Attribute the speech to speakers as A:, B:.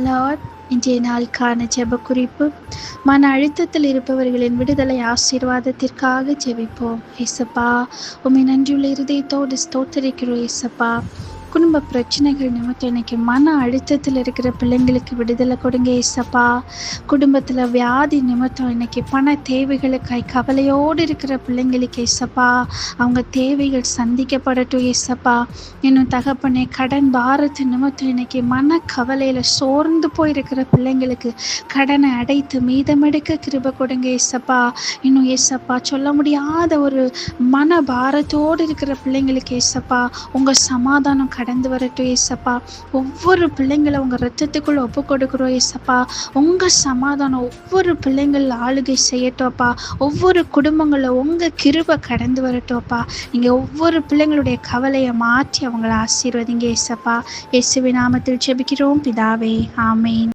A: Lord, இன்றைய நாளுக்கான ஜெப குறிப்பு. மன அழுத்தத்தில் இருப்பவர்களின் விடுதலை ஆசீர்வாதத்திற்காக ஜெபிப்போம். ஏசப்பா, உம்மை நன்றியுள்ள இருதயத்தோடு ஸ்தோத்தரிக்கிறோம். ஏசப்பா, குடும்ப பிரச்சனைகள் நிமித்தம் இன்னைக்கு மன அழுத்தத்தில் இருக்கிற பிள்ளைங்களுக்கு விடுதலை கொடுங்க ஏசப்பா. குடும்பத்தில் வியாதி நிமித்தம் இன்னைக்கு பண தேவைகளுக்காய் கவலையோடு இருக்கிற பிள்ளைங்களுக்கு ஏசப்பா, அவங்க தேவைகள் சந்திக்கப்படட்டும் ஏசப்பா. இன்னும் தகப்பனே, கடன் பாரத்து நிமித்தம் இன்னைக்கு மன கவலையில் சோர்ந்து போயிருக்கிற பிள்ளைங்களுக்கு கடனை அடைத்து மீதமெடுக்க கிருபை கொடுங்க ஏசப்பா. இன்னும் ஏசப்பா, சொல்ல முடியாத ஒரு மன பாரத்தோடு இருக்கிற பிள்ளைங்களுக்கு ஏசப்பா, உங்கள் சமாதானம் கடந்து வரட்டும் ஏசப்பா. ஒவ்வொரு பிள்ளைங்களை உங்கள் ரத்தத்துக்குள்ள ஒப்பு கொடுக்குறோம் ஏசப்பா. உங்கள் சமாதானம் ஒவ்வொரு பிள்ளைங்கள் ஆளுகை செய்யட்டோப்பா. ஒவ்வொரு குடும்பங்களில் உங்கள் கிருபை கடந்து வரட்டோப்பா. நீங்கள் ஒவ்வொரு பிள்ளைங்களுடைய கவலையை மாற்றி அவங்களை ஆசீர்வதிங்க ஏசப்பா. இயேசுவின் நாமத்தில் ஜெபிக்கிறோம் பிதாவே, ஆமேன்.